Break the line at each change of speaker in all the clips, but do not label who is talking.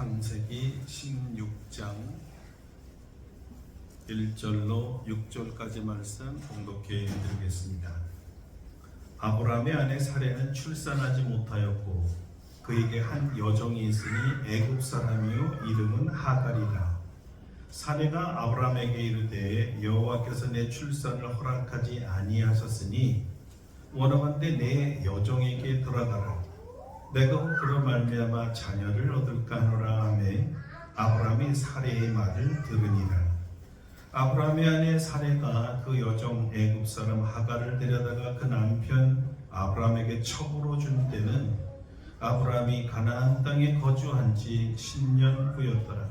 창세기 16장 1절로 6절까지 말씀 봉독해 드리겠습니다. 아브라함의 아내 사레는 출산하지 못하였고 그에게 한 여종이 있으니 애굽 사람이요 이름은 하갈이라. 사레가 아브라함에게 이르되 여호와께서 내 출산을 허락하지 아니하셨으니 원하건대 내 여종에게 들어가라. 내가 그로 말미암아 자녀를 얻을까 하노라 하매 아브라함이 사레의 말을 들으니라. 아브라함의 아내 사레가 그 여종 애굽 사람 하갈을 데려다가 그 남편 아브라함에게 첩으로 준 때는 아브라함이 가나안 땅에 거주한 지 10년 후였더라.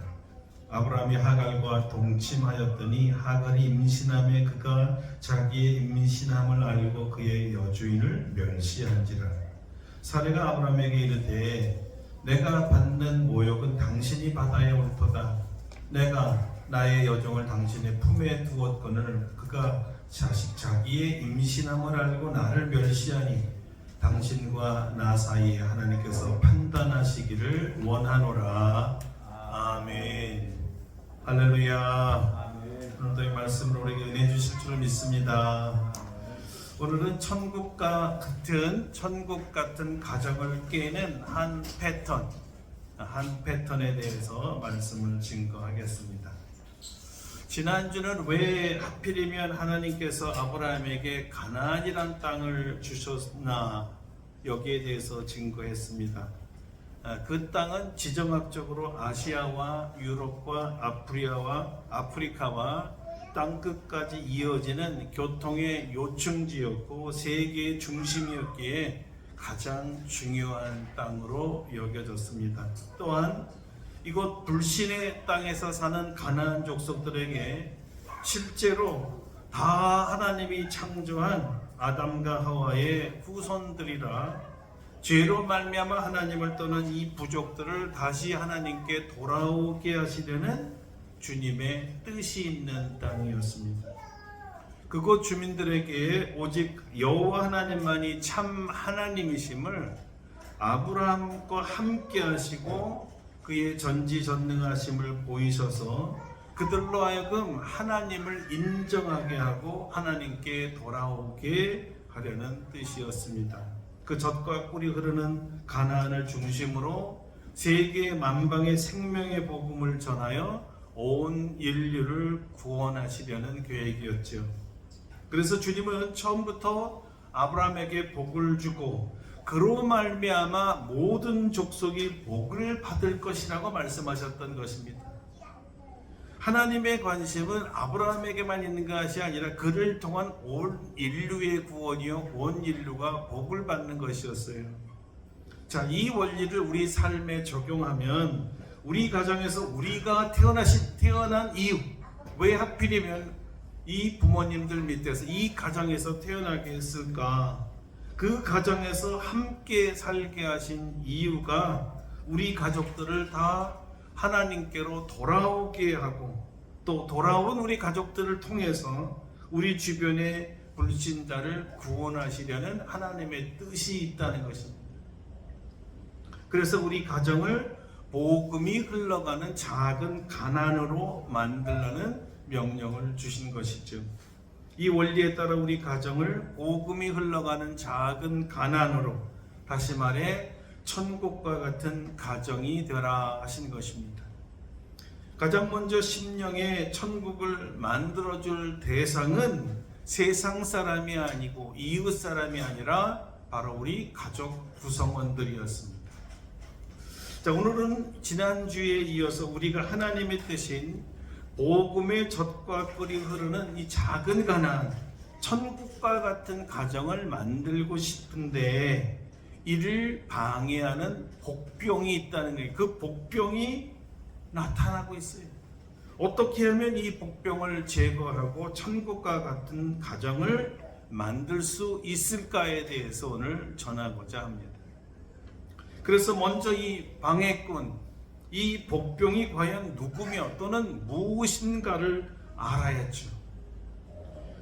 아브라함이 하갈과 동침하였더니 하갈이 임신함에 그가 자기의 임신함을 알고 그의 여주인을 멸시한지라. 사레가 아브라함에게 이르되 내가 받는 모욕은 당신이 받아야 옳도다. 내가 나의 여종을 당신의 품에 두었거늘 그가 자기의 임신함을 알고 나를 멸시하니 당신과 나 사이에 하나님께서 판단하시기를 원하노라. 아멘. 할렐루야. 오늘도 이 말씀으로 우리에게 은혜 주실 줄 믿습니다. 오늘은 천국 같은 가정을 깨는 한 패턴에 대해서 말씀을 증거하겠습니다. 지난주는 왜 하필이면 하나님께서 아브라함에게 가나안이란 땅을 주셨나 여기에 대해서 증거했습니다. 그 땅은 지정학적으로 아시아와 유럽과 아프리카와 땅끝까지 이어지는 교통의 요충지였고 세계의 중심이었기에 가장 중요한 땅으로 여겨졌습니다. 또한 이곳 불신의 땅에서 사는 가나안 족속들에게 실제로 다 하나님이 창조한 아담과 하와의 후손들이라 죄로 말미암아 하나님을 떠난 이 부족들을 다시 하나님께 돌아오게 하시려는 주님의 뜻이 있는 땅이었습니다. 그곳 주민들에게 오직 여호와 하나님만이 참 하나님이심을 아브라함과 함께 하시고 그의 전지전능하심을 보이셔서 그들로 하여금 하나님을 인정하게 하고 하나님께 돌아오게 하려는 뜻이었습니다. 그 젖과 꿀이 흐르는 가나안을 중심으로 세계 만방의 생명의 복음을 전하여 온 인류를 구원하시려는 계획이었죠. 그래서 주님은 처음부터 아브라함에게 복을 주고 그로 말미암아 모든 족속이 복을 받을 것이라고 말씀하셨던 것입니다. 하나님의 관심은 아브라함에게만 있는 것이 아니라 그를 통한 온 인류의 구원이요 온 인류가 복을 받는 것이었어요. 자, 이 원리를 우리 삶에 적용하면 우리 가정에서 우리가 태어난 이유, 왜 하필이면 이 부모님들 밑에서 이 가정에서 태어나게 했을까? 그 가정에서 함께 살게 하신 이유가 우리 가족들을 다 하나님께로 돌아오게 하고 또 돌아온 우리 가족들을 통해서 우리 주변의 불신자를 구원하시려는 하나님의 뜻이 있다는 것입니다. 그래서 우리 가정을 복음이 흘러가는 작은 가난으로 만들라는 명령을 주신 것이죠. 이 원리에 따라 우리 가정을 복음이 흘러가는 작은 가난으로, 다시 말해 천국과 같은 가정이 되라 하신 것입니다. 가장 먼저 심령의 천국을 만들어줄 대상은 세상 사람이 아니고 이웃 사람이 아니라 바로 우리 가족 구성원들이었습니다. 자, 오늘은 지난주에 이어서 우리가 하나님의 뜻인 복음의 젖과 꿀이 흐르는 이 작은 가나안, 천국과 같은 가정을 만들고 싶은데 이를 방해하는 복병이 있다는 거예요. 그 복병이 나타나고 있어요. 어떻게 하면 이 복병을 제거하고 천국과 같은 가정을 만들 수 있을까에 대해서 오늘 전하고자 합니다. 그래서 먼저 이 방해꾼, 이 복병이 과연 누구며 또는 무엇인가를 알아야죠.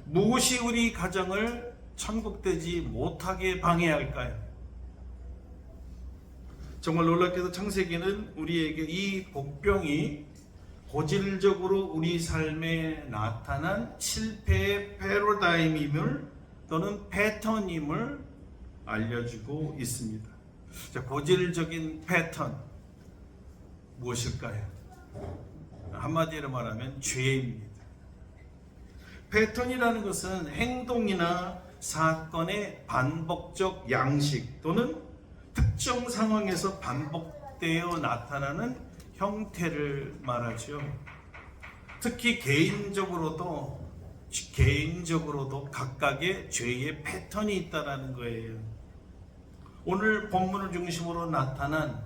무엇이 우리 가정을 천국되지 못하게 방해할까요? 정말 놀랍게도 창세기는 우리에게 이 복병이 고질적으로 우리 삶에 나타난 실패의 패러다임임을 또는 패턴임을 알려주고 있습니다. 자, 고질적인 패턴 무엇일까요? 한마디로 말하면 죄입니다. 패턴이라는 것은 행동이나 사건의 반복적 양식 또는 특정 상황에서 반복되어 나타나는 형태를 말하죠. 특히 개인적으로도 각각의 죄의 패턴이 있다라는 거예요. 오늘 본문을 중심으로 나타난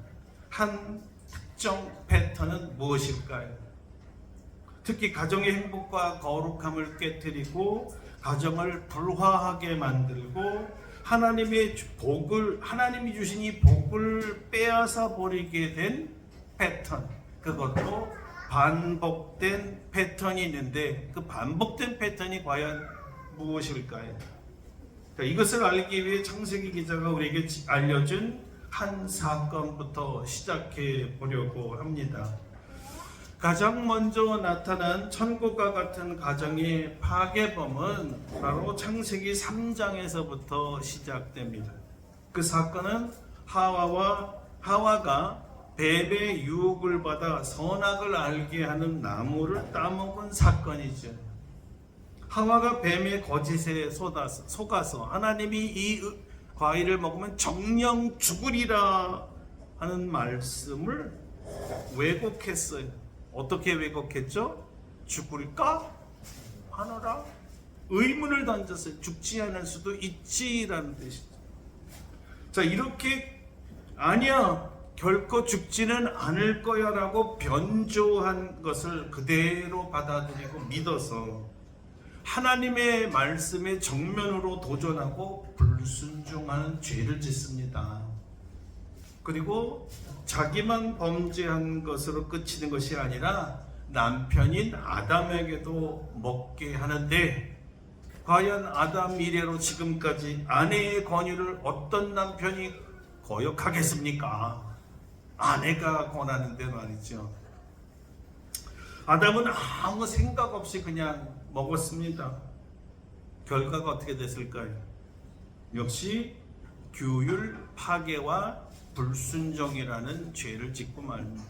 한 특정 패턴은 무엇일까요? 특히 가정의 행복과 거룩함을 깨뜨리고 가정을 불화하게 만들고 하나님이 주신 이 복을 빼앗아 버리게 된 패턴, 그것도 반복된 패턴이 있는데 그 반복된 패턴이 과연 무엇일까요? 이것을 알기 위해 창세기 기자가 우리에게 알려준 한 사건부터 시작해 보려고 합니다. 가장 먼저 나타난 천국과 같은 가정의 파괴범은 바로 창세기 3장에서부터 시작됩니다. 그 사건은 하와가 뱀의 유혹을 받아 선악을 알게 하는 나무를 따먹은 사건이죠. 하와가 뱀의 거짓에 속아서 하나님이 이 과일을 먹으면 정령 죽으리라 하는 말씀을 왜곡했어요. 어떻게 왜곡했죠? 죽을까? 하노라? 의문을 던졌어요. 죽지 않을 수도 있지라는 뜻이죠. 자, 이렇게 아니야, 결코 죽지는 않을 거야 라고 변조한 것을 그대로 받아들이고 믿어서 하나님의 말씀에 정면으로 도전하고 불순종하는 죄를 짓습니다. 그리고 자기만 범죄한 것으로 그치는 것이 아니라 남편인 아담에게도 먹게 하는데, 과연 아담 이래로 지금까지 아내의 권유를 어떤 남편이 거역하겠습니까? 아내가 권하는데 말이죠. 아담은 아무 생각 없이 그냥 먹었습니다. 결과가 어떻게 됐을까요? 역시 규율 파괴와 불순종이라는 죄를 짓고 말입니다.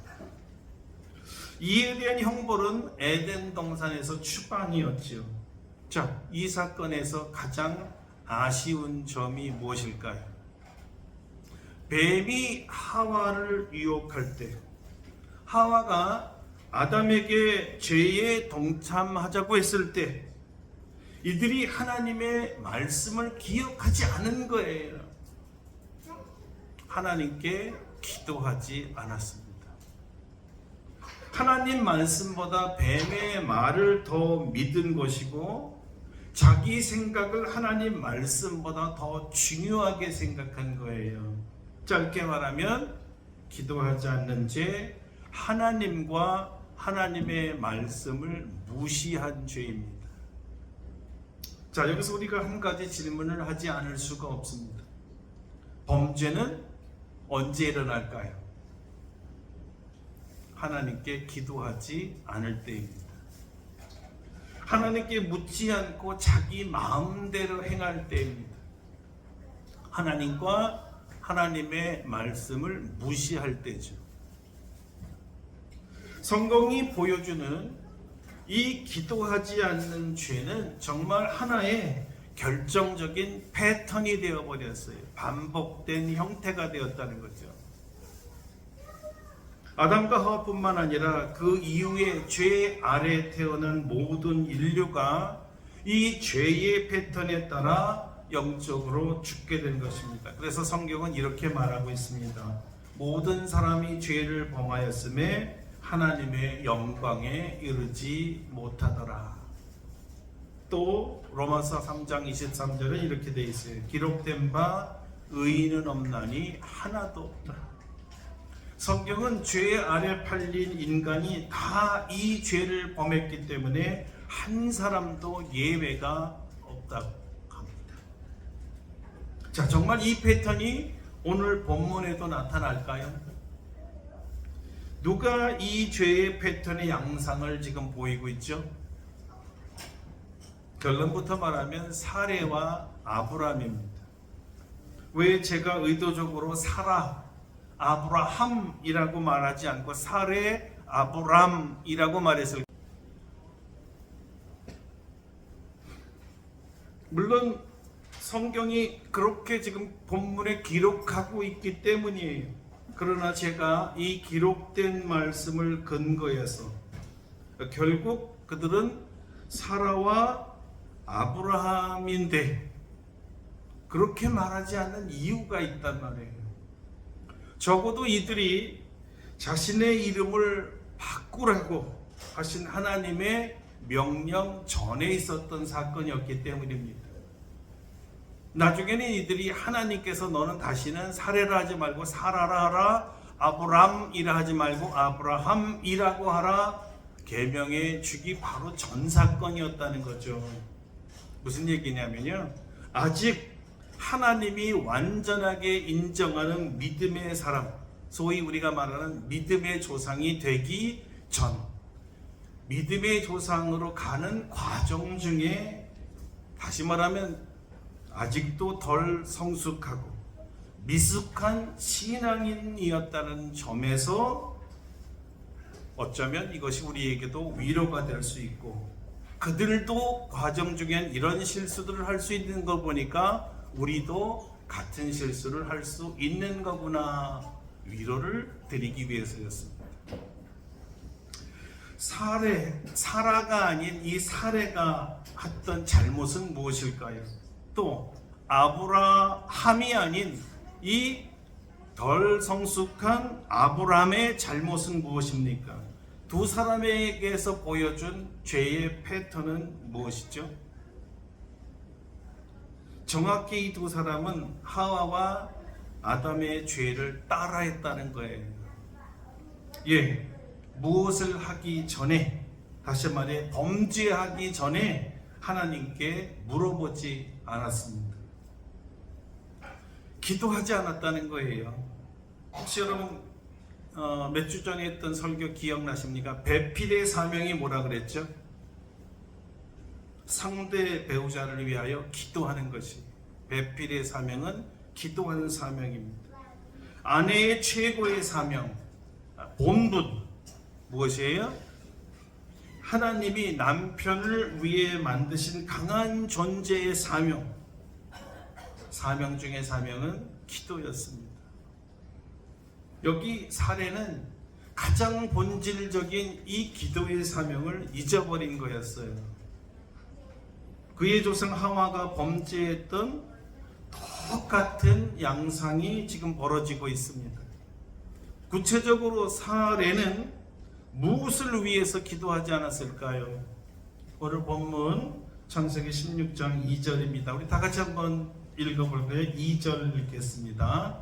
이에 대한 형벌은 에덴 동산에서 추방이었지요. 자, 이 사건에서 가장 아쉬운 점이 무엇일까요? 뱀이 하와를 유혹할 때 하와가 아담에게 죄에 동참하자고 했을 때 이들이 하나님의 말씀을 기억하지 않은 거예요. 하나님께 기도하지 않았습니다. 하나님 말씀보다 뱀의 말을 더 믿은 것이고 자기 생각을 하나님 말씀보다 더 중요하게 생각한 거예요. 짧게 말하면 기도하지 않는 죄, 하나님과 하나님의 말씀을 무시한 죄입니다. 자, 여기서 우리가 한 가지 질문을 하지 않을 수가 없습니다. 범죄는 언제 일어날까요? 하나님께 기도하지 않을 때입니다. 하나님께 묻지 않고 자기 마음대로 행할 때입니다. 하나님과 하나님의 말씀을 무시할 때죠. 성경이 보여주는 이 기도하지 않는 죄는 정말 하나의 결정적인 패턴이 되어버렸어요. 반복된 형태가 되었다는 거죠. 아담과 하와뿐만 아니라 그 이후에 죄 아래 태어난 모든 인류가 이 죄의 패턴에 따라 영적으로 죽게 된 것입니다. 그래서 성경은 이렇게 말하고 있습니다. 모든 사람이 죄를 범하였음에 하나님의 영광에 이르지 못하더라. 또 로마서 3장 23절은 이렇게 되어 있어요. 기록된 바 의인은 없나니 하나도 없더라. 성경은 죄 아래 팔린 인간이 다 이 죄를 범했기 때문에 한 사람도 예외가 없다고 합니다. 자, 정말 이 패턴이 오늘 본문에도 나타날까요? 누가 이 죄의 패턴의 양상을 지금 보이고 있죠? 결론부터 말하면 사레와 아브람입니다. 왜 제가 의도적으로 사라, 아브라함이라고 말하지 않고 사레, 아브람이라고 말했을까요? 물론 성경이 그렇게 지금 본문에 기록하고 있기 때문이에요. 그러나 제가 이 기록된 말씀을 근거해서 결국 그들은 사라와 아브라함인데 그렇게 말하지 않는 이유가 있단 말이에요. 적어도 이들이 자신의 이름을 바꾸라고 하신 하나님의 명령 전에 있었던 사건이었기 때문입니다. 나중에는 이들이 하나님께서 너는 다시는 사레라 하지 말고 사라라 하라, 아브람이라 하지 말고 아브라함이라고 하라 계명해 주기 바로 전 사건이었다는 거죠. 무슨 얘기냐면요, 아직 하나님이 완전하게 인정하는 믿음의 사람, 소위 우리가 말하는 믿음의 조상이 되기 전, 믿음의 조상으로 가는 과정 중에 다시 말하면 아직도 덜 성숙하고 미숙한 신앙인이었다는 점에서 어쩌면 이것이 우리에게도 위로가 될 수 있고, 그들도 과정 중엔 이런 실수들을 할 수 있는 거 보니까 우리도 같은 실수를 할 수 있는 거구나, 위로를 드리기 위해서였습니다. 사라가 아닌 이 사레가 했던 잘못은 무엇일까요? 또 아브라함이 아닌 이 덜 성숙한 아브람의 잘못은 무엇입니까? 두 사람에게서 보여준 죄의 패턴은 무엇이죠? 정확히 이 두 사람은 하와와 아담의 죄를 따라했다는 거예요. 예, 무엇을 하기 전에, 다시 말해 범죄하기 전에 하나님께 물어보지 않았습니다. 기도하지 않았다는 거예요. 혹시 여러분 몇 주 전에 했던 설교 기억나십니까? 배필의 사명이 뭐라 그랬죠? 상대 배우자를 위하여 기도하는 것이, 배필의 사명은 기도하는 사명입니다. 아내의 최고의 사명, 본분 무엇이에요? 하나님이 남편을 위해 만드신 강한 존재의 사명, 사명 중에 사명은 기도였습니다. 여기 사례는 가장 본질적인 이 기도의 사명을 잊어버린 거였어요. 그의 조상 하와가 범죄했던 똑같은 양상이 지금 벌어지고 있습니다. 구체적으로 사례는 무엇을 위해서 기도하지 않았을까요? 오늘 본문 창세기 16장 2절입니다. 우리 다 같이 한번 읽어볼까요? 2절 읽겠습니다.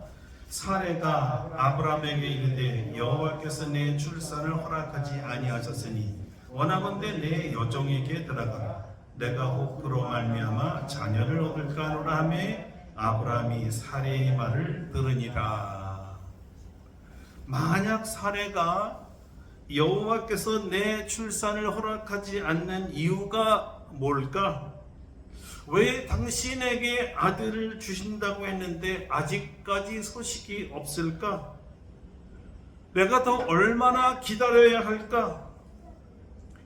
사레가 아브라함에게 이르되 여호와께서 내 출산을 허락하지 아니하셨으니 원하건대 내 여종에게 들어가라. 내가 혹 그로 말미암아 자녀를 얻을까 하노라 하매 아브라함이 사레의 말을 들으니라. 만약 사레가 여호와께서 내 출산을 허락하지 않는 이유가 뭘까? 왜 당신에게 아들을 주신다고 했는데 아직까지 소식이 없을까? 내가 더 얼마나 기다려야 할까?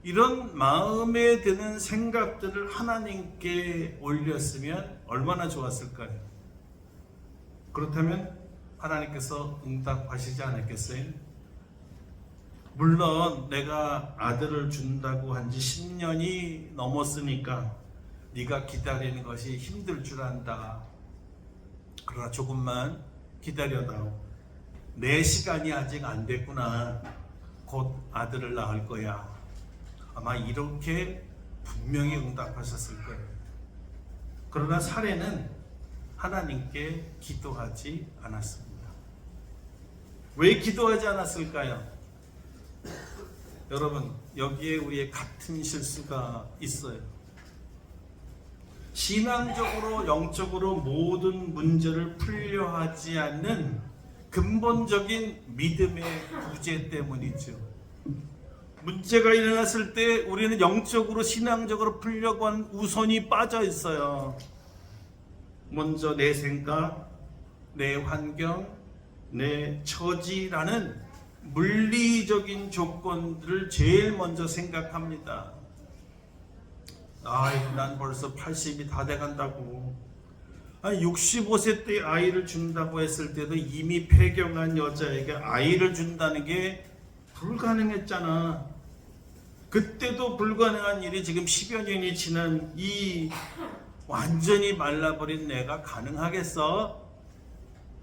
이런 마음에 드는 생각들을 하나님께 올렸으면 얼마나 좋았을까요? 그렇다면 하나님께서 응답하시지 않았겠어요? 물론 내가 아들을 준다고 한 지 10년이 넘었으니까 네가 기다리는 것이 힘들 줄 안다. 그러나 조금만 기다려다오. 내 시간이 아직 안 됐구나. 곧 아들을 낳을 거야. 아마 이렇게 분명히 응답하셨을 거예요. 그러나 사례는 하나님께 기도하지 않았습니다. 왜 기도하지 않았을까요? 여러분, 여기에 우리의 같은 실수가 있어요. 신앙적으로 영적으로 모든 문제를 풀려 하지 않는 근본적인 믿음의 부재 때문이죠. 문제가 일어났을 때 우리는 영적으로 신앙적으로 풀려고 하는 우선이 빠져 있어요. 먼저 내 생각, 내 환경, 내 처지라는 물리적인 조건들을 제일 먼저 생각합니다. 난 벌써 80이 다 돼간다고. 65세 때 아이를 준다고 했을 때도 이미 폐경한 여자에게 아이를 준다는 게 불가능했잖아. 그때도 불가능한 일이 지금 10여 년이 지난 이 완전히 말라버린 내가 가능하겠어?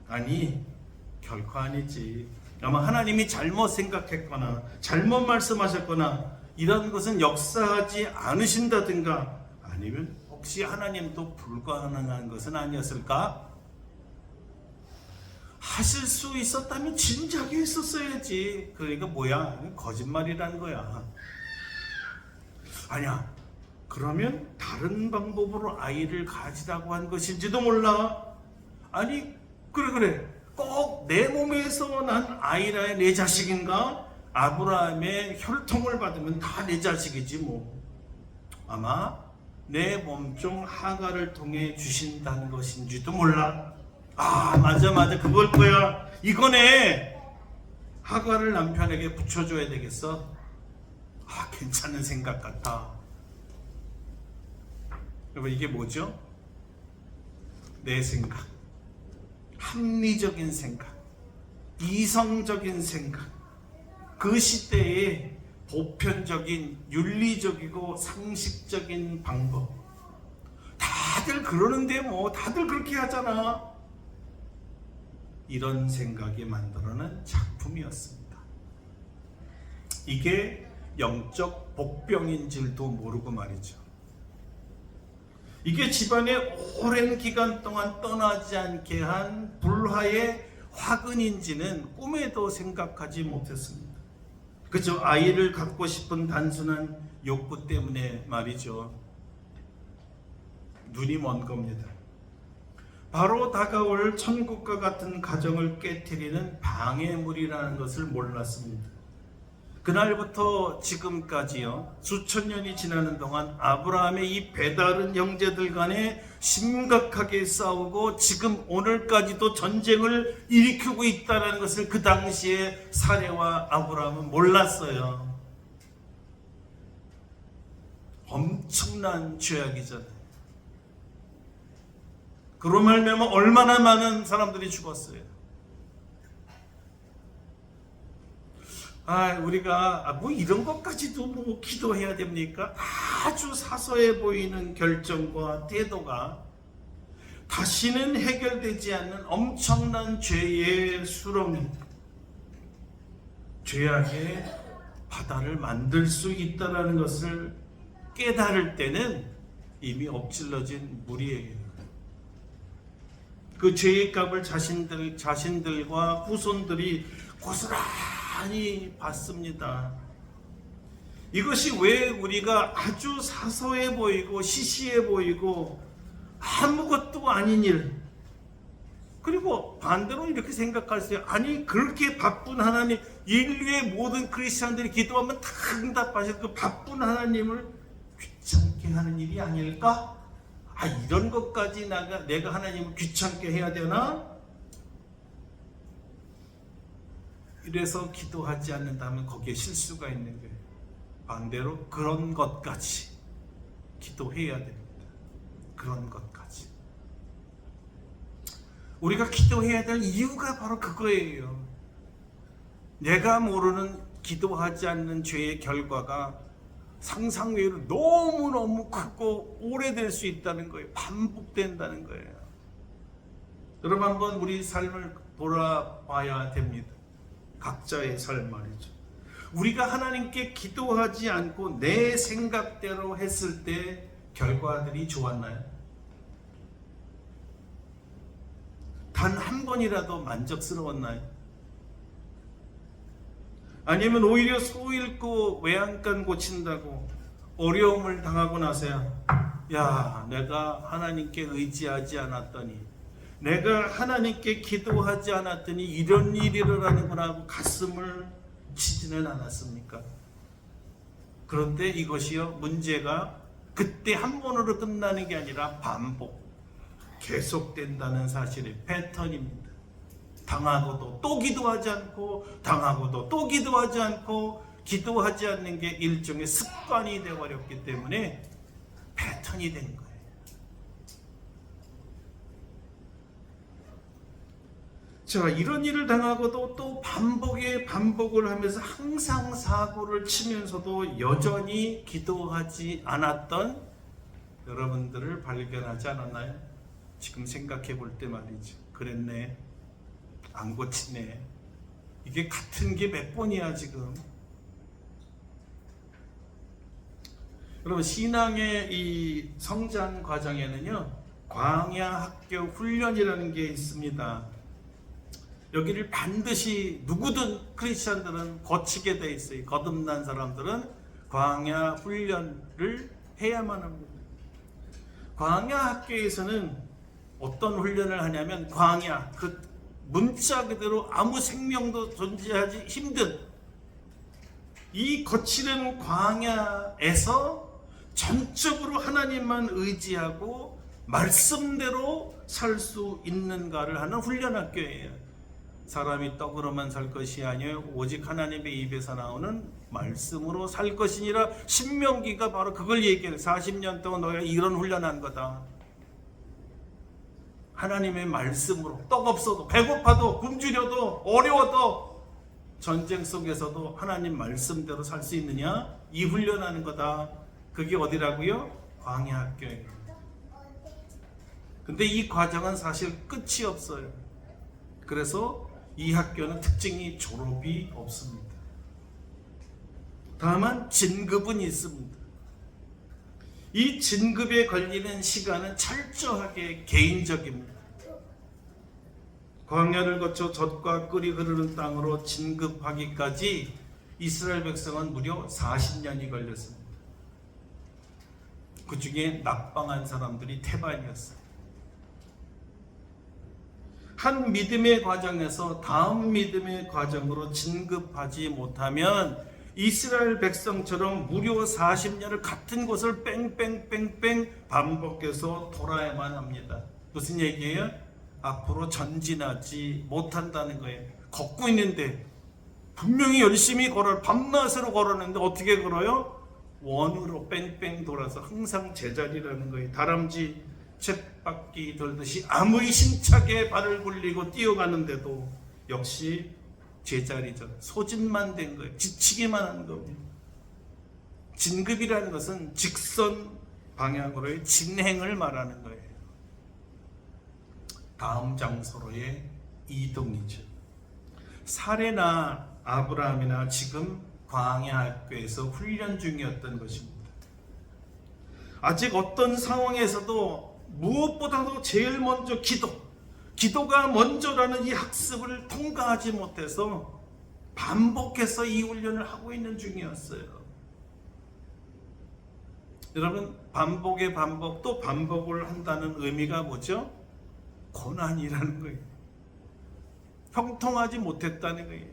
아니, 결코 아니지. 아마 하나님이 잘못 생각했거나 잘못 말씀하셨거나 이런 것은 역사하지 않으신다든가, 아니면 혹시 하나님도 불가능한 것은 아니었을까? 하실 수 있었다면 진작에 했었어야지. 그러니까 뭐야? 거짓말이라는 거야. 아니야. 그러면 다른 방법으로 아이를 가지라고 한 것인지도 몰라. 아니, 그래. 꼭 내 몸에서 난 아이라 내 자식인가? 아브라함의 혈통을 받으면 다 내 자식이지 뭐. 아마 내 몸종 하가를 통해 주신다는 것인지도 몰라. 맞아 그걸 거야. 이거네. 하가를 남편에게 붙여줘야 되겠어. 괜찮은 생각 같아. 여러분, 이게 뭐죠? 내 생각, 합리적인 생각, 이성적인 생각, 그 시대의 보편적인 윤리적이고 상식적인 방법. 다들 그러는데 뭐 다들 그렇게 하잖아. 이런 생각이 만들어낸 작품이었습니다. 이게 영적 복병인 줄도 모르고 말이죠. 이게 집안에 오랜 기간 동안 떠나지 않게 한 불화의 화근인지는 꿈에도 생각하지 못했습니다. 그저 아이를 갖고 싶은 단순한 욕구 때문에 말이죠. 눈이 먼 겁니다. 바로 다가올 천국과 같은 가정을 깨트리는 방해물이라는 것을 몰랐습니다. 그날부터 지금까지요, 수천 년이 지나는 동안 아브라함의 이 배다른 형제들 간에 심각하게 싸우고 지금 오늘까지도 전쟁을 일으키고 있다는 것을 그 당시에 사레와 아브라함은 몰랐어요. 엄청난 죄악이잖아요. 그로 말미암아 얼마나 많은 사람들이 죽었어요. 우리가 뭐 이런 것까지도 뭐 기도해야 됩니까? 아주 사소해 보이는 결정과 태도가 다시는 해결되지 않는 엄청난 죄의 수렁이, 죄악의 바다를 만들 수 있다는 것을 깨달을 때는 이미 엎질러진 물이에요. 그 죄의 값을 자신들과 후손들이 고스란히 받습니다. 이것이 왜 우리가 아주 사소해 보이고 시시해 보이고 아무것도 아닌 일, 그리고 반대로 이렇게 생각할 수 있어요. 아니, 그렇게 바쁜 하나님, 인류의 모든 크리스찬들이 기도하면 다 응답하실 그 바쁜 하나님을 귀찮게 하는 일이 아닐까? 이런 것까지 내가 하나님을 귀찮게 해야 되나? 이래서 기도하지 않는다면 거기에 실수가 있는 거예요. 반대로 그런 것까지 기도해야 됩니다. 그런 것까지. 우리가 기도해야 될 이유가 바로 그거예요. 내가 모르는 기도하지 않는 죄의 결과가 상상 외로 너무너무 크고 오래될 수 있다는 거예요. 반복된다는 거예요. 여러분, 한번 우리 삶을 돌아봐야 됩니다. 각자의 삶 말이죠. 우리가 하나님께 기도하지 않고 내 생각대로 했을 때 결과들이 좋았나요? 단 한 번이라도 만족스러웠나요? 아니면 오히려 소 잃고 외양간 고친다고 어려움을 당하고 나서야 내가 하나님께 의지하지 않았더니, 내가 하나님께 기도하지 않았더니 이런 일이 일어나는구나 하고 가슴을 치지는 않았습니까? 그런데 이것이요, 문제가 그때 한 번으로 끝나는 게 아니라 반복, 계속된다는 사실의 패턴입니다. 당하고도 또 기도하지 않고, 당하고도 또 기도하지 않고, 기도하지 않는 게 일종의 습관이 되어버렸기 때문에 패턴이 된 거예요. 자, 이런 일을 당하고도 또 반복을 하면서 항상 사고를 치면서도 여전히 기도하지 않았던 여러분들을 발견하지 않았나요? 지금 생각해 볼 때 말이죠. 그랬네, 안 고치네. 이게 같은 게 몇 번이야 지금. 여러분, 신앙의 이 성장 과정에는요, 광야 학교 훈련이라는 게 있습니다. 여기를 반드시 누구든 크리스천들은 거치게 돼 있어요. 거듭난 사람들은 광야 훈련을 해야만 합니다. 광야 학교에서는 어떤 훈련을 하냐면, 광야, 그 문자 그대로 아무 생명도 존재하지 힘든 이 거치는 광야에서 전적으로 하나님만 의지하고 말씀대로 살 수 있는가를 하는 훈련 학교예요. 사람이 떡으로만 살 것이 아니요 오직 하나님의 입에서 나오는 말씀으로 살 것이니라. 신명기가 바로 그걸 얘기해요. 40년 동안 너희가 이런 훈련한 거다. 하나님의 말씀으로, 떡 없어도, 배고파도, 굶주려도, 어려워도, 전쟁 속에서도 하나님 말씀대로 살 수 있느냐, 이 훈련하는 거다. 그게 어디라고요? 광야 학교예요. 근데 이 과정은 사실 끝이 없어요. 그래서 이 학교는 특징이 졸업이 없습니다. 다만 진급은 있습니다. 이 진급에 걸리는 시간은 철저하게 개인적입니다. 광야를 거쳐 젖과 꿀이 흐르는 땅으로 진급하기까지 이스라엘 백성은 무려 40년이 걸렸습니다. 그 중에 낙방한 사람들이 태반이었어요. 한 믿음의 과정에서 다음 믿음의 과정으로 진급하지 못하면 이스라엘 백성처럼 무려 40년을 같은 곳을 뺑뺑뺑뺑 반복해서 돌아야만 합니다. 무슨 얘기예요? 앞으로 전진하지 못한다는 거예요. 걷고 있는데 분명히 열심히 밤낮으로 걸었는데 어떻게 걸어요? 원으로 뺑뺑 돌아서 항상 제자리라는 거예요. 다람쥐 쳇바퀴 돌듯이 아무리 힘차게 발을 굴리고 뛰어가는데도 역시 제자리죠. 소진만 된 거예요. 지치기만 하는 겁니다. 진급이라는 것은 직선 방향으로의 진행을 말하는 거예요. 다음 장소로의 이동이죠. 사레나 아브라함이나 지금 광야 학교에서 훈련 중이었던 것입니다. 아직 어떤 상황에서도 무엇보다도 제일 먼저 기도가 먼저라는 이 학습을 통과하지 못해서 반복해서 이 훈련을 하고 있는 중이었어요. 여러분, 반복의 반복, 또 반복을 한다는 의미가 뭐죠? 고난이라는 거예요. 형통하지 못했다는 거예요.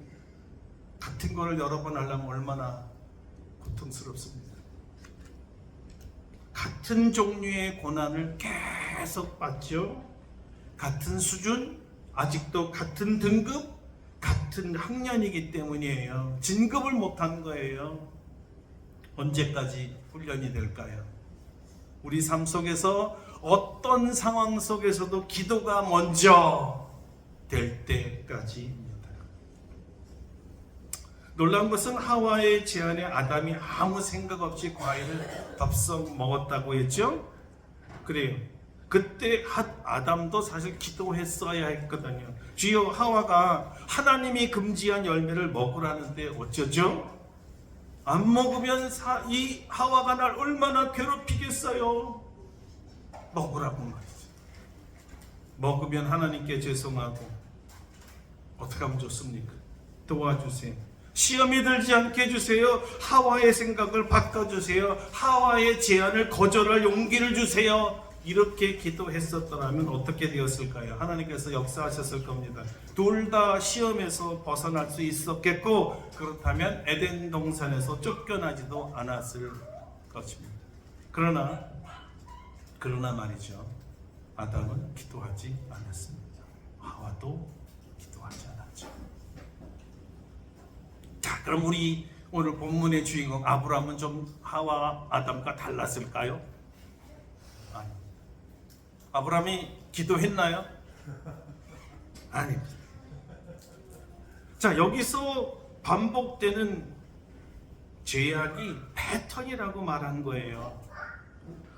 같은 거를 여러 번 하려면 얼마나 고통스럽습니다. 같은 종류의 고난을 계속 받죠. 같은 수준, 아직도 같은 등급, 같은 학년이기 때문이에요. 진급을 못한 거예요. 언제까지 훈련이 될까요? 우리 삶 속에서 어떤 상황 속에서도 기도가 먼저 될 때까지입니다. 놀라운 것은 하와의 제안에 아담이 아무 생각 없이 과일을 덥석 먹었다고 했죠? 그래요. 그때 아담도 사실 기도했어야 했거든요. 주여, 하와가 하나님이 금지한 열매를 먹으라는데 어쩌죠? 안 먹으면 이 하와가 날 얼마나 괴롭히겠어요? 먹으라고 말이죠. 먹으면 하나님께 죄송하고 어떻게 하면 좋습니까? 도와주세요. 시험이 들지 않게 해주세요. 하와의 생각을 바꿔주세요. 하와의 제안을 거절할 용기를 주세요. 이렇게 기도했었더라면 어떻게 되었을까요? 하나님께서 역사하셨을 겁니다. 둘 다 시험에서 벗어날 수 있었겠고, 그렇다면 에덴 동산에서 쫓겨나지도 않았을 것입니다. 그러나 말이죠, 아담은 기도하지 않았습니다. 하와도 기도하지 않았죠. 자, 그럼 우리 오늘 본문의 주인공 아브라함은 좀 하와 아담과 달랐을까요? 아니. 아브라함이 기도했나요? 아닙니다. 자, 여기서 반복되는 죄악이 패턴이라고 말한 거예요.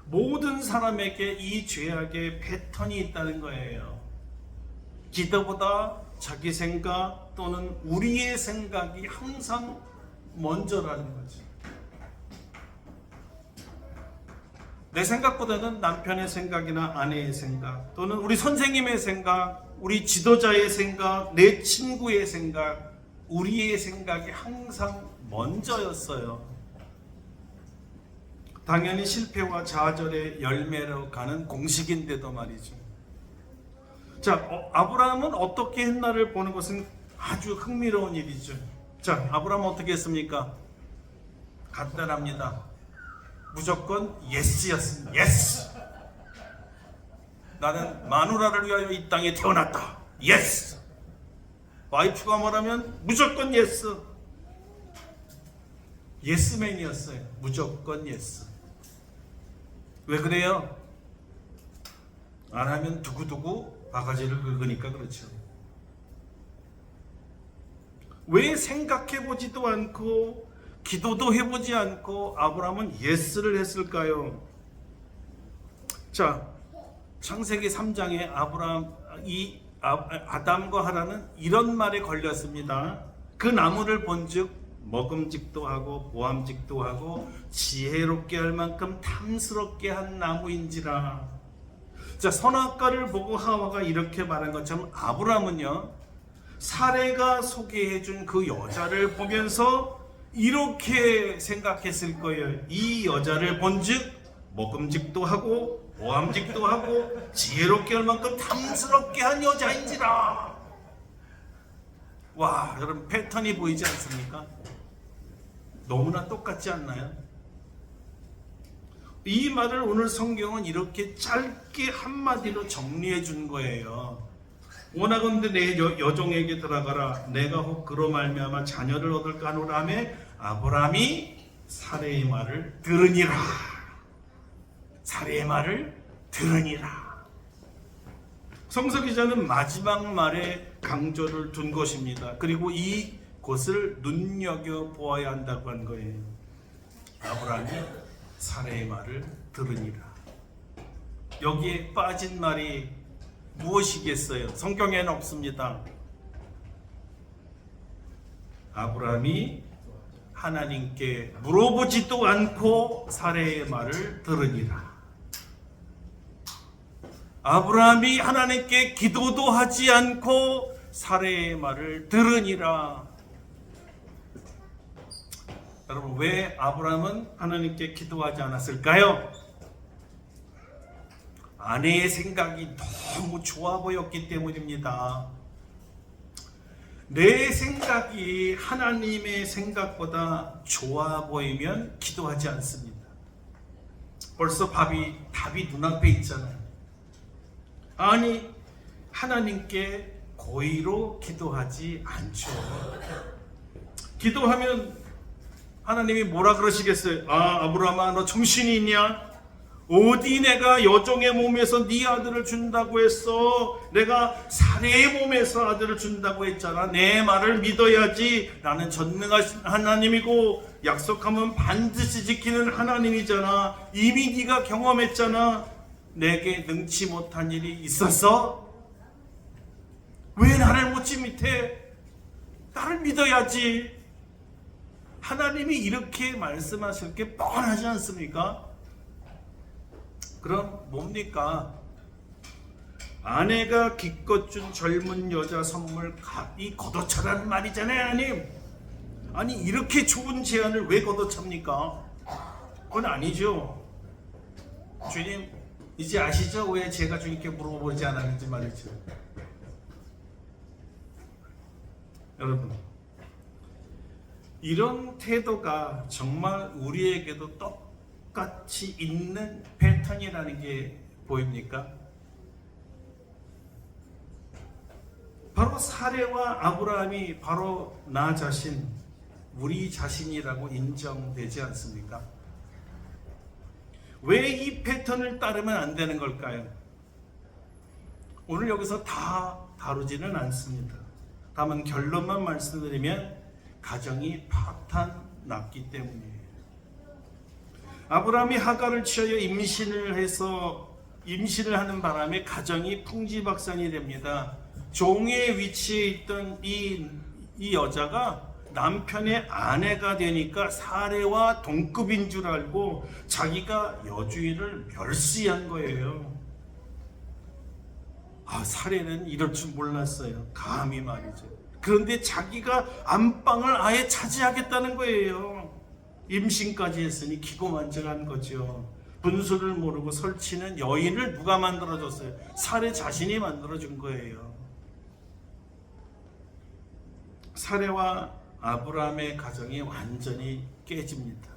모든 사람에게 이 죄악의 패턴이 있다는 거예요. 기도보다 자기 생각 또는 우리의 생각이 항상 먼저라는 거지. 내 생각보다는 남편의 생각이나 아내의 생각, 또는 우리 선생님의 생각, 우리 지도자의 생각, 내 친구의 생각, 우리의 생각이 항상 먼저였어요. 당연히 실패와 좌절의 열매로 가는 공식인데도 말이죠. 자, 아브라함은 어떻게 했나를 보는 것은 아주 흥미로운 일이죠. 자, 아브라함은 어떻게 했습니까? 간단합니다. 무조건 예스였습니다. 예스. 나는 마누라를 위하여 이 땅에 태어났다. 예스. 와이프가 말하면 무조건 예스. 예스맨이었어요. 무조건 예스. 왜 그래요? 안 하면 두고두고 바가지를 긁으니까 그렇죠. 왜 생각해보지도 않고 기도도 해보지 않고 아브라함은 예스를 했을까요? 자, 창세기 3장에 아담과 하라는 이런 말에 걸렸습니다. 그 나무를 본즉 먹음직도 하고 보암직도 하고 지혜롭게 할 만큼 탐스럽게 한 나무인지라. 자, 선악과를 보고 하와가 이렇게 말한 것처럼 아브라함은요, 사레가 소개해준 그 여자를 보면서 이렇게 생각했을 거예요. 이 여자를 본즉 먹음직도 하고 보암직도 하고 지혜롭게 할 만큼 탐스럽게 한 여자인지라. 와, 여러분 패턴이 보이지 않습니까? 너무나 똑같지 않나요? 이 말을 오늘 성경은 이렇게 짧게 한마디로 정리해 준 거예요. 원하건대 내 여종에게 들어가라. 내가 혹 그로 말미암아 자녀를 얻을까 하노라 하며 아브라함이 사레의 말을 들으니라. 사레의 말을 들으니라. 성서 기자는 마지막 말에 강조를 둔 것입니다. 그리고 이 곳을 눈여겨보아야 한다고 한 거예요. 아브라함이 사레의 말을 들으니라. 여기에 빠진 말이 무엇이겠어요? 성경에는 없습니다. 아브라함이 하나님께 물어보지도 않고 사레의 말을 들으니라. 아브라함이 하나님께 기도도 하지 않고 사레의 말을 들으니라. 여러분, 왜 아브라함은 하나님께 기도하지 않았을까요? 아내의 생각이 너무 좋아 보였기 때문입니다. 내 생각이 하나님의 생각보다 좋아 보이면 기도하지 않습니다. 벌써 답이 눈앞에 있잖아요. 아니, 하나님께 고의로 기도하지 않죠. 기도하면 하나님이 뭐라 그러시겠어요? 아, 아브라함아, 너 정신이 있냐? 어디 내가 여종의 몸에서 네 아들을 준다고 했어? 내가 사레의 몸에서 아들을 준다고 했잖아. 내 말을 믿어야지. 나는 전능하신 하나님이고 약속하면 반드시 지키는 하나님이잖아. 이미 네가 경험했잖아. 내게 능치 못한 일이 있었어? 왜 나를 묻지 못해? 나를 믿어야지. 하나님이 이렇게 말씀하실 게 뻔하지 않습니까? 그럼 뭡니까? 아내가 기껏 준 젊은 여자 선물 값이 걷어차라는 말이잖아요, 하나님. 아니, 이렇게 좋은 제안을 왜 걷어찹니까? 그건 아니죠. 주님, 이제 아시죠? 왜 제가 주님께 물어보지 않았는지 말이죠. 여러분, 이런 태도가 정말 우리에게도 똑같이 있는 패턴이라는 게 보입니까? 바로 사레와 아브라함이 바로 나 자신, 우리 자신이라고 인정되지 않습니까? 왜 이 패턴을 따르면 안 되는 걸까요? 오늘 여기서 다 다루지는 않습니다. 다만 결론만 말씀드리면 가정이 파탄 났기 때문이에요. 아브라함이 하갈을 취하여 임신을 하는 바람에 가정이 풍지박산이 됩니다. 종의 위치에 있던 이 여자가 남편의 아내가 되니까 사레와 동급인 줄 알고 자기가 여주인을 멸시한 거예요. 사레는 이럴 줄 몰랐어요. 감히 말이죠. 그런데 자기가 안방을 아예 차지하겠다는 거예요. 임신까지 했으니 기고만장한 거죠. 분수를 모르고 설치는 여인을 누가 만들어줬어요? 사레 자신이 만들어준 거예요. 사레와 아브라함의 가정이 완전히 깨집니다.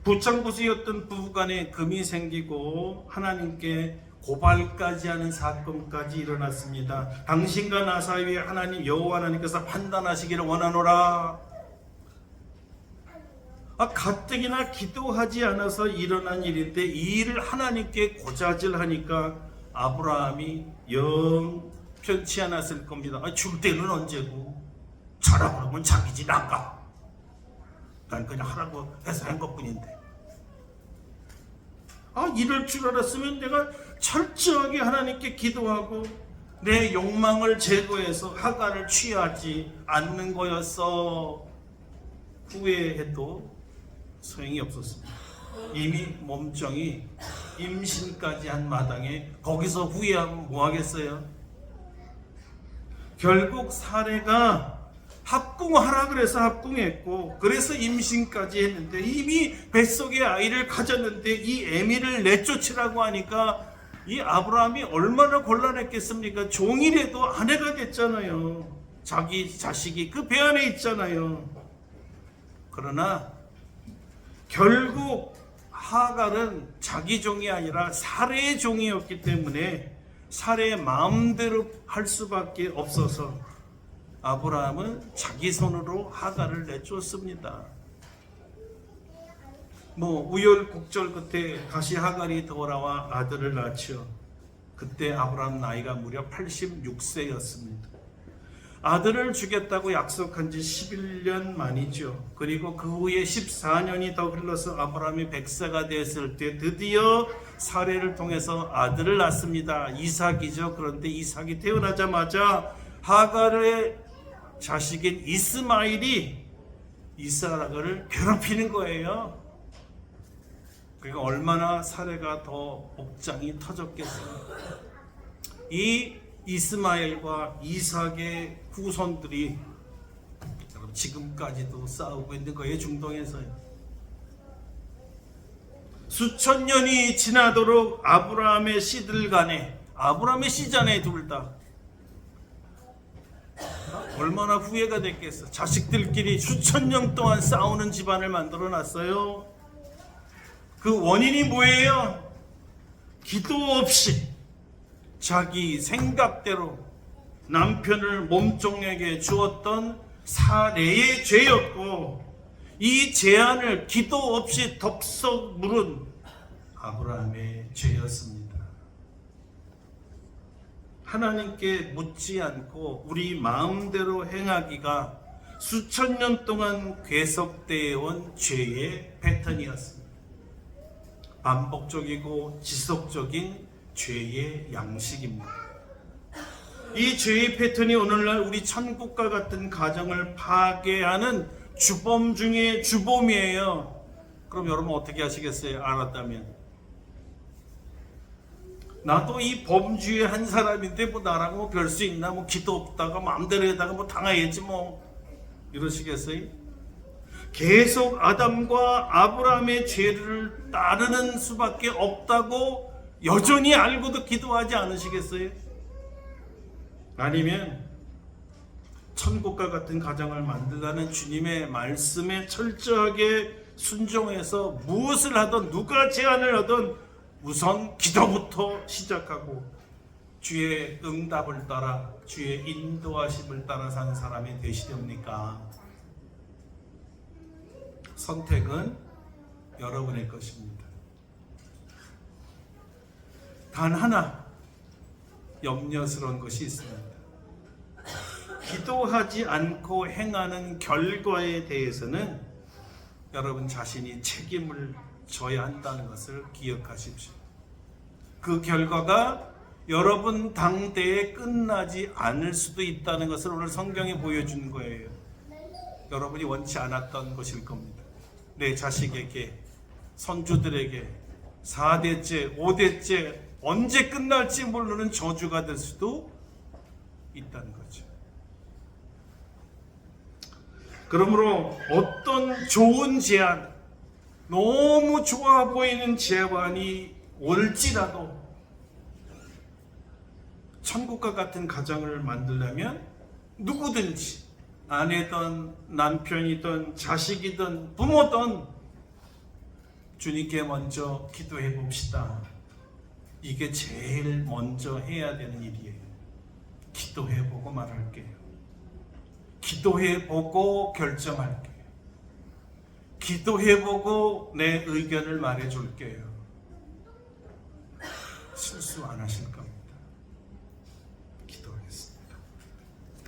부창부수였던 부부간에 금이 생기고 하나님께 고발까지 하는 사건까지 일어났습니다. 당신과 나 사이에 하나님 여호와 하나님께서 판단하시기를 원하노라. 가뜩이나 기도하지 않아서 일어난 일인데 이 일을 하나님께 고자질하니까 아브라함이 영 편치 않았을 겁니다. 줄 때는 언제고 자라 그러면 자기지 나가. 난 그냥 하라고 해서 한 것뿐인데. 이럴 줄 알았으면 내가 철저하게 하나님께 기도하고 내 욕망을 제거해서 하갈을 취하지 않는 거였어. 후회해도 소용이 없었습니다. 이미 몸종이 임신까지 한 마당에 거기서 후회하면 뭐 하겠어요? 결국 사레가 합궁하라 그래서 합궁했고, 그래서 임신까지 했는데 이미 뱃속에 아이를 가졌는데 이 애미를 내쫓으라고 하니까 이 아브라함이 얼마나 곤란했겠습니까? 종이라도 아내가 됐잖아요. 자기 자식이 그 배 안에 있잖아요. 그러나 결국 하갈은 자기 종이 아니라 사레의 종이었기 때문에 사레의 마음대로 할 수밖에 없어서 아브라함은 자기 손으로 하갈을 내쫓습니다. 우열곡절 끝에 다시 하갈이 돌아와 아들을 낳죠. 그때 아브라함 나이가 무려 86세였습니다. 아들을 주겠다고 약속한 지 11년 만이죠. 그리고 그 후에 14년이 더 흘러서 아브라함이 100세가 되었을 때 드디어 사레를 통해서 아들을 낳습니다. 이삭이죠. 그런데 이삭이 태어나자마자 하갈의 자식인 이스마일이 이삭을 괴롭히는 거예요. 그러니까 얼마나 사레가 더 복장이 터졌겠어요. 이 이스마엘과 이삭의 후손들이 지금까지도 싸우고 있는 거예요. 중동에서요. 수천 년이 지나도록 아브라함의 씨들 간에, 아브라함의 씨잖아요, 둘 다. 얼마나 후회가 됐겠어. 자식들끼리 수천 년 동안 싸우는 집안을 만들어 놨어요. 그 원인이 뭐예요? 기도 없이 자기 생각대로 남편을 몸종에게 주었던 사레의 죄였고, 이 죄안을 기도 없이 덥석 물은 아브라함의 죄였습니다. 하나님께 묻지 않고 우리 마음대로 행하기가 수천 년 동안 계속되어 온 죄의 패턴이었습니다. 반복적이고 지속적인 죄의 양식입니다. 이 죄의 패턴이 오늘날 우리 천국과 같은 가정을 파괴하는 주범 중에 주범이에요. 그럼 여러분 어떻게 하시겠어요? 알았다면. 나도 이 범주의 한 사람인데 나라고 별 수 있나? 기도 없다가 마음대로 해다가 당해야지 이러시겠어요? 계속 아담과 아브라함의 죄를 따르는 수밖에 없다고 여전히 알고도 기도하지 않으시겠어요? 아니면 천국과 같은 가정을 만들라는 주님의 말씀에 철저하게 순종해서 무엇을 하든 누가 제안을 하든 우선 기도부터 시작하고 주의 응답을 따라 주의 인도하심을 따라 사는 사람이 되시렵니까? 선택은 여러분의 것입니다. 단 하나 염려스러운 것이 있습니다. 기도하지 않고 행하는 결과에 대해서는 여러분 자신이 책임을 져야 한다는 것을 기억하십시오. 그 결과가 여러분 당대에 끝나지 않을 수도 있다는 것을 오늘 성경이 보여준 거예요. 여러분이 원치 않았던 것일 겁니다. 내 자식에게, 손주들에게 4대째, 5대째 언제 끝날지 모르는 저주가 될 수도 있다는 거죠. 그러므로 어떤 좋은 제안, 너무 좋아 보이는 제안이 올지라도 천국과 같은 가정을 만들려면 누구든지 아내든 남편이든 자식이든 부모든 주님께 먼저 기도해 봅시다. 이게 제일 먼저 해야 되는 일이에요. 기도해 보고 말할게요. 기도해 보고 결정할게요. 기도해 보고 내 의견을 말해 줄게요. 실수 안 하실